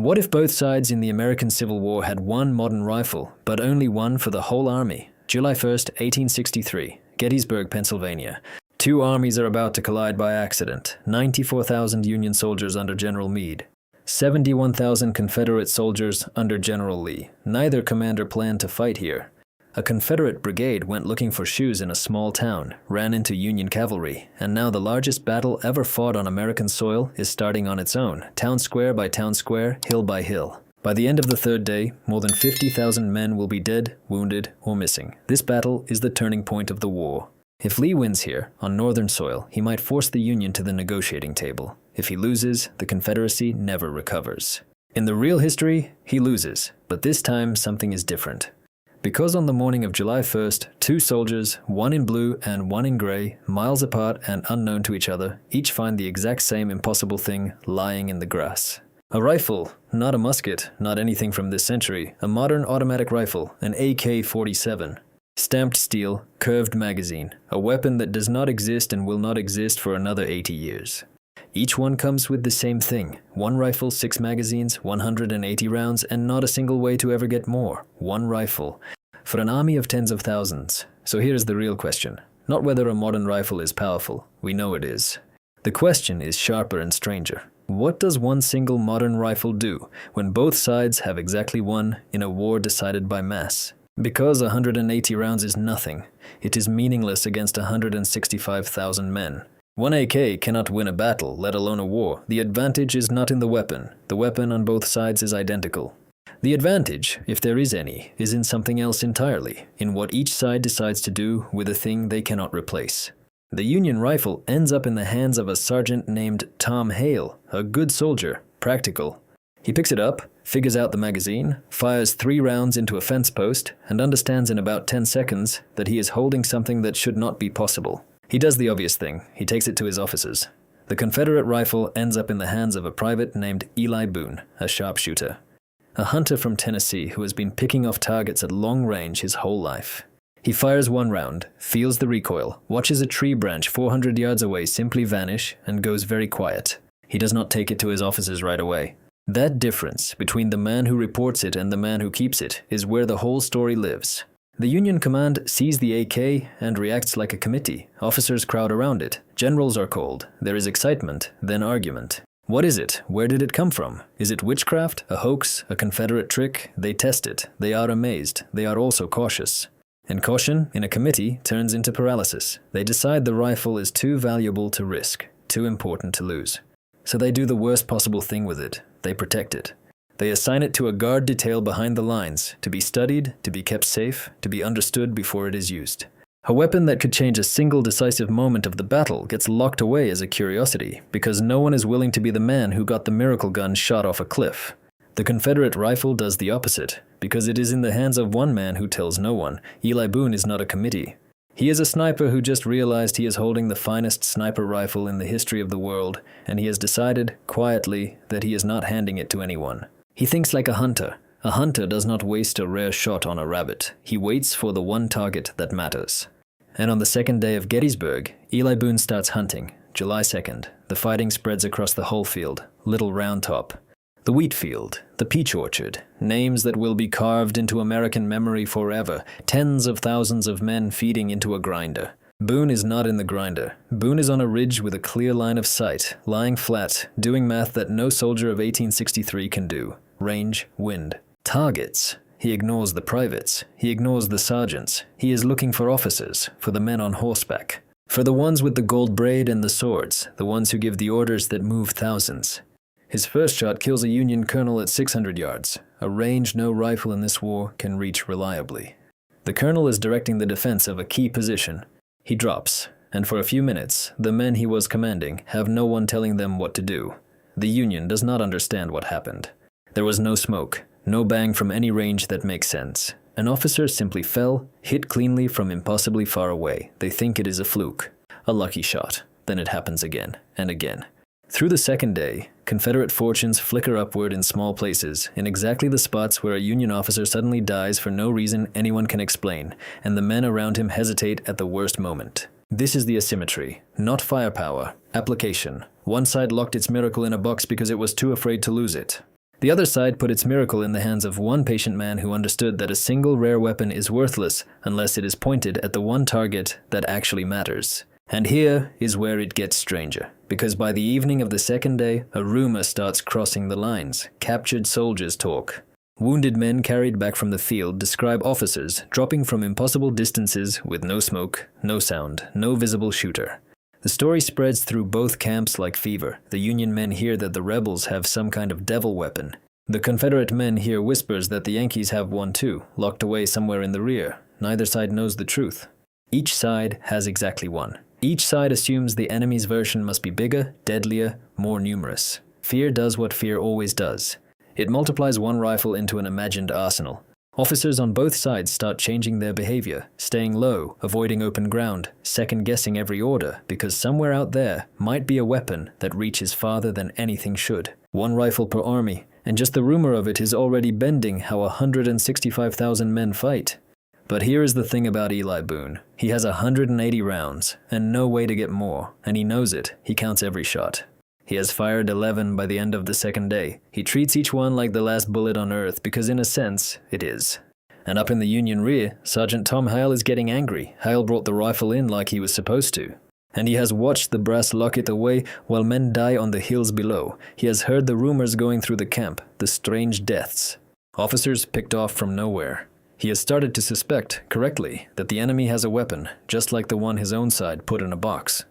What if both sides in the American Civil War had one modern rifle, but only one for the whole army? July 1st, 1863, Gettysburg, Pennsylvania. Two armies are about to collide by accident. 94,000 Union soldiers under General Meade. 71,000 Confederate soldiers under General Lee. Neither commander planned to fight here. A Confederate brigade went looking for shoes in a small town, ran into Union cavalry, and now the largest battle ever fought on American soil is starting on its own, town square by town square, hill by hill. By the end of the third day, more than 50,000 men will be dead, wounded, or missing. This battle is the turning point of the war. If Lee wins here, on northern soil, he might force the Union to the negotiating table. If he loses, the Confederacy never recovers. In the real history, he loses, but this time something is different. Because on the morning of July 1st, two soldiers, one in blue and one in gray, miles apart and unknown to each other, each find the exact same impossible thing lying in the grass. A rifle, not a musket, not anything from this century, a modern automatic rifle, an AK-47. Stamped steel, curved magazine, a weapon that does not exist and will not exist for another 80 years. Each one comes with the same thing. One rifle, 6 magazines, 180 rounds, and not a single way to ever get more. One rifle. For an army of tens of thousands. So here's the real question. Not whether a modern rifle is powerful. We know it is. The question is sharper and stranger. What does one single modern rifle do when both sides have exactly one in a war decided by mass? Because 180 rounds is nothing, it is meaningless against 165,000 men. One AK cannot win a battle, let alone a war. The advantage is not in the weapon. The weapon on both sides is identical. The advantage, if there is any, is in something else entirely, in what each side decides to do with a thing they cannot replace. The Union rifle ends up in the hands of a sergeant named Tom Hale, a good soldier, practical. He picks it up, figures out the magazine, fires 3 rounds into a fence post, and understands in about 10 seconds that he is holding something that should not be possible. He does the obvious thing. He takes it to his officers. The Confederate rifle ends up in the hands of a private named Eli Boone, a sharpshooter. A hunter from Tennessee who has been picking off targets at long range his whole life. He fires 1 round, feels the recoil, watches a tree branch 400 yards away simply vanish, and goes very quiet. He does not take it to his officers right away. That difference between the man who reports it and the man who keeps it is where the whole story lives. The Union command sees the AK and reacts like a committee. Officers crowd around it. Generals are called. There is excitement, then argument. What is it? Where did it come from? Is it witchcraft? A hoax? A Confederate trick? They test it. They are amazed. They are also cautious. And caution, in a committee, turns into paralysis. They decide the rifle is too valuable to risk, too important to lose. So they do the worst possible thing with it. They protect it. They assign it to a guard detail behind the lines, to be studied, to be kept safe, to be understood before it is used. A weapon that could change a single decisive moment of the battle gets locked away as a curiosity, because no one is willing to be the man who got the miracle gun shot off a cliff. The Confederate rifle does the opposite, because it is in the hands of one man who tells no one. Eli Boone is not a committee. He is a sniper who just realized he is holding the finest sniper rifle in the history of the world, and he has decided, quietly, that he is not handing it to anyone. He thinks like a hunter. A hunter does not waste a rare shot on a rabbit. He waits for the one target that matters. And on the second day of Gettysburg, Eli Boone starts hunting. July 2nd. The fighting spreads across the whole field. Little Round Top. The wheat field. The peach orchard. Names that will be carved into American memory forever. Tens of thousands of men feeding into a grinder. Boone is not in the grinder. Boone is on a ridge with a clear line of sight, lying flat, doing math that no soldier of 1863 can do. Range, wind. Targets. He ignores the privates. He ignores the sergeants. He is looking for officers, for the men on horseback. For the ones with the gold braid and the swords, the ones who give the orders that move thousands. His first shot kills a Union colonel at 600 yards, a range no rifle in this war can reach reliably. The colonel is directing the defense of a key position. He drops, and for a few minutes, the men he was commanding have no one telling them what to do. The Union does not understand what happened. There was no smoke, no bang from any range that makes sense. An officer simply fell, hit cleanly from impossibly far away. They think it is a fluke, a lucky shot. Then it happens again and again. Through the second day, Confederate fortunes flicker upward in small places, in exactly the spots where a Union officer suddenly dies for no reason anyone can explain, and the men around him hesitate at the worst moment. This is the asymmetry, not firepower, application. One side locked its miracle in a box because it was too afraid to lose it. The other side put its miracle in the hands of one patient man who understood that a single rare weapon is worthless unless it is pointed at the one target that actually matters. And here is where it gets stranger, because by the evening of the second day, a rumor starts crossing the lines. Captured soldiers talk. Wounded men carried back from the field describe officers dropping from impossible distances with no smoke, no sound, no visible shooter. The story spreads through both camps like fever. The Union men hear that the rebels have some kind of devil weapon. The Confederate men hear whispers that the Yankees have one too, locked away somewhere in the rear. Neither side knows the truth. Each side has exactly one. Each side assumes the enemy's version must be bigger, deadlier, more numerous. Fear does what fear always does. It multiplies one rifle into an imagined arsenal. Officers on both sides start changing their behavior, staying low, avoiding open ground, second-guessing every order, because somewhere out there might be a weapon that reaches farther than anything should. One rifle per army, and just the rumor of it is already bending how 165,000 men fight. But here is the thing about Eli Boone. He has 180 rounds, and no way to get more, and he knows it. He counts every shot. He has fired 11 by the end of the second day. He treats each one like the last bullet on earth because in a sense, it is. And up in the Union rear, Sergeant Tom Hale is getting angry. Hale brought the rifle in like he was supposed to. And he has watched the brass lock it away while men die on the hills below. He has heard the rumors going through the camp, the strange deaths. Officers picked off from nowhere. He has started to suspect, correctly, that the enemy has a weapon, just like the one his own side put in a box.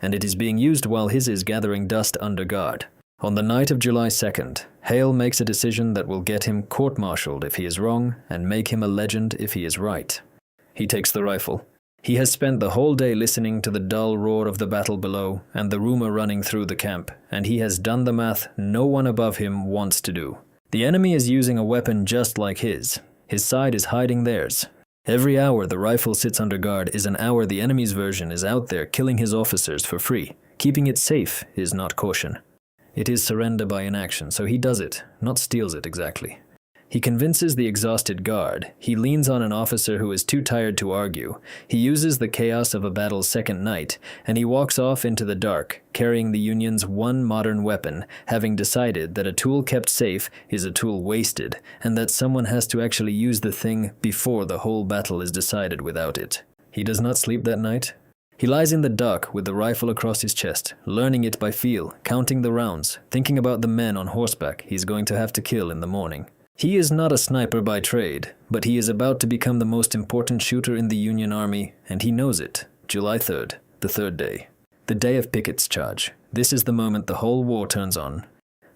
And it is being used while his is gathering dust under guard. On the night of July 2nd, Hale makes a decision that will get him court-martialed if he is wrong and make him a legend if he is right. He takes the rifle. He has spent the whole day listening to the dull roar of the battle below and the rumor running through the camp, and he has done the math no one above him wants to do. The enemy is using a weapon just like his. His side is hiding theirs. Every hour the rifle sits under guard is an hour the enemy's version is out there killing his officers for free. Keeping it safe is not caution. It is surrender by inaction, so he does it, not steals it exactly. He convinces the exhausted guard. He leans on an officer who is too tired to argue. He uses the chaos of a battle's second night, and he walks off into the dark, carrying the Union's one modern weapon, having decided that a tool kept safe is a tool wasted, and that someone has to actually use the thing before the whole battle is decided without it. He does not sleep that night. He lies in the dark with the rifle across his chest, learning it by feel, counting the rounds, thinking about the men on horseback he's going to have to kill in the morning. He is not a sniper by trade, but he is about to become the most important shooter in the Union Army, and he knows it. July 3rd, the third day. The day of Pickett's charge. This is the moment the whole war turns on.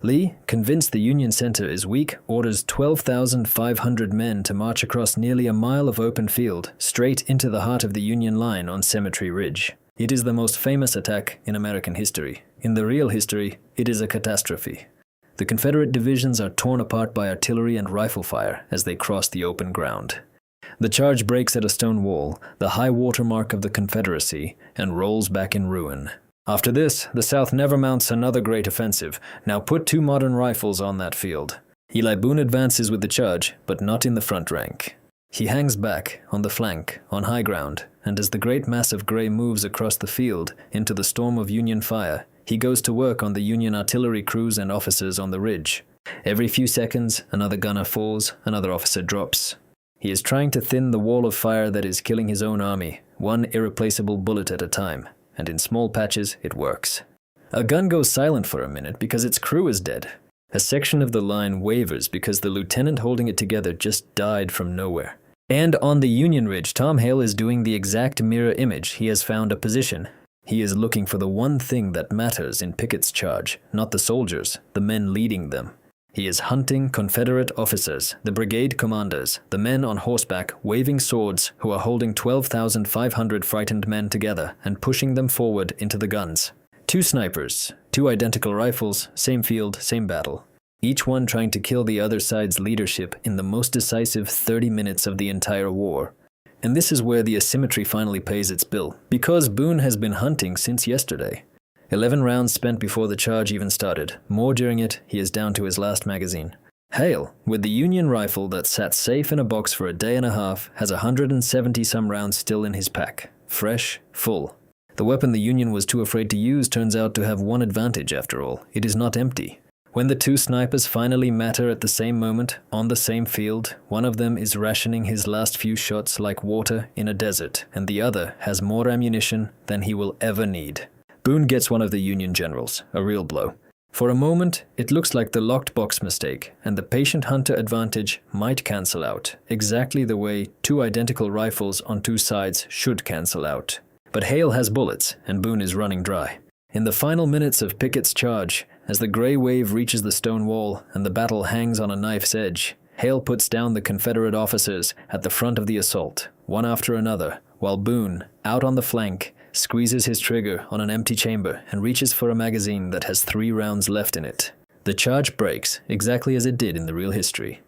Lee, convinced the Union center is weak, orders 12,500 men to march across nearly a mile of open field, straight into the heart of the Union line on Symmetry Ridge. It is the most famous attack in American history. In the real history, it is a catastrophe. The Confederate divisions are torn apart by artillery and rifle fire as they cross the open ground. The charge breaks at a stone wall, the high water mark of the Confederacy, and rolls back in ruin. After this, the South never mounts another great offensive. Now put 2 modern rifles on that field. Eli Boone advances with the charge, but not in the front rank. He hangs back, on the flank, on high ground, and as the great mass of gray moves across the field into the storm of Union fire, he goes to work on the Union artillery crews and officers on the ridge. Every few seconds, another gunner falls, another officer drops. He is trying to thin the wall of fire that is killing his own army, one irreplaceable bullet at a time, and in small patches it works. A gun goes silent for a minute because its crew is dead. A section of the line wavers because the lieutenant holding it together just died from nowhere. And on the Union Ridge, Tom Hale is doing the exact mirror image. He has found a position. He is looking for the one thing that matters in Pickett's charge, not the soldiers, the men leading them. He is hunting Confederate officers, the brigade commanders, the men on horseback waving swords who are holding 12,500 frightened men together and pushing them forward into the guns. 2 snipers, 2 identical rifles, same field, same battle. Each one trying to kill the other side's leadership in the most decisive 30 minutes of the entire war. And this is where the asymmetry finally pays its bill, because Boone has been hunting since yesterday. 11 rounds spent before the charge even started. More during it, he is down to his last magazine. Hale, with the Union rifle that sat safe in a box for a day and a half, has 170-some rounds still in his pack. Fresh, full. The weapon the Union was too afraid to use turns out to have one advantage after all. It is not empty. When the two snipers finally matter at the same moment, on the same field, one of them is rationing his last few shots like water in a desert, and the other has more ammunition than he will ever need. Boone gets one of the Union generals, a real blow. For a moment, it looks like the locked box mistake, and the patient hunter advantage might cancel out, exactly the way two identical rifles on two sides should cancel out. But Hale has bullets, and Boone is running dry. In the final minutes of Pickett's charge, as the gray wave reaches the stone wall and the battle hangs on a knife's edge, Hale puts down the Confederate officers at the front of the assault, one after another, while Boone, out on the flank, squeezes his trigger on an empty chamber and reaches for a magazine that has 3 rounds left in it. The charge breaks, exactly as it did in the real history.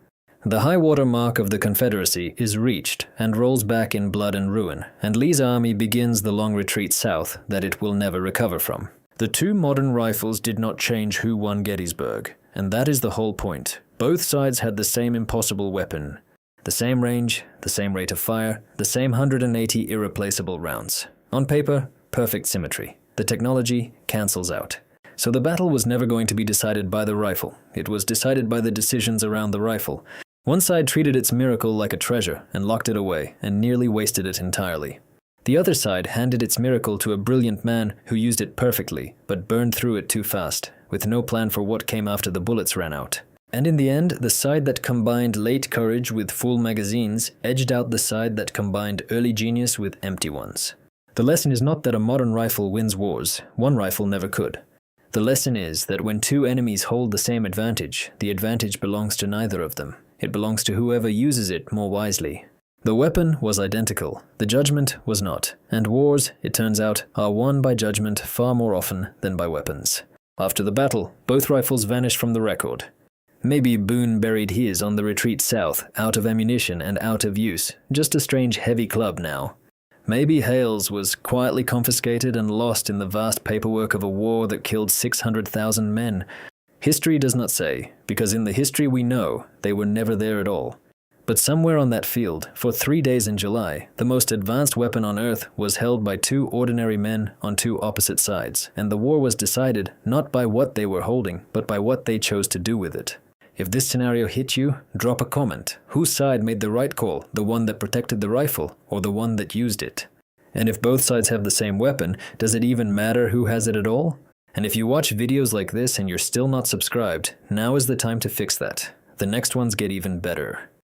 The high water mark of the Confederacy is reached and rolls back in blood and ruin, and Lee's army begins the long retreat south that it will never recover from. The two modern rifles did not change who won Gettysburg, and that is the whole point. Both sides had the same impossible weapon, the same range, the same rate of fire, the same 180 irreplaceable rounds. On paper, perfect symmetry. The technology cancels out. So the battle was never going to be decided by the rifle. It was decided by the decisions around the rifle. One side treated its miracle like a treasure and locked it away and nearly wasted it entirely. The other side handed its miracle to a brilliant man who used it perfectly, but burned through it too fast, with no plan for what came after the bullets ran out. And in the end, the side that combined late courage with full magazines edged out the side that combined early genius with empty ones. The lesson is not that a modern rifle wins wars. One rifle never could. The lesson is that when two enemies hold the same advantage, the advantage belongs to neither of them. It belongs to whoever uses it more wisely. The weapon was identical, the judgment was not, and wars, it turns out, are won by judgment far more often than by weapons. After the battle, both rifles vanished from the record. Maybe Boone buried his on the retreat south, out of ammunition and out of use, just a strange heavy club now. Maybe Hale's was quietly confiscated and lost in the vast paperwork of a war that killed 600,000 men. History does not say, because in the history we know, they were never there at all. But somewhere on that field, for 3 days in July, the most advanced weapon on Earth was held by two ordinary men on two opposite sides, and the war was decided not by what they were holding, but by what they chose to do with it. If this scenario hit you, drop a comment. Whose side made the right call, the one that protected the rifle, or the one that used it? And if both sides have the same weapon, does it even matter who has it at all? And if you watch videos like this and you're still not subscribed, now is the time to fix that. The next ones get even better.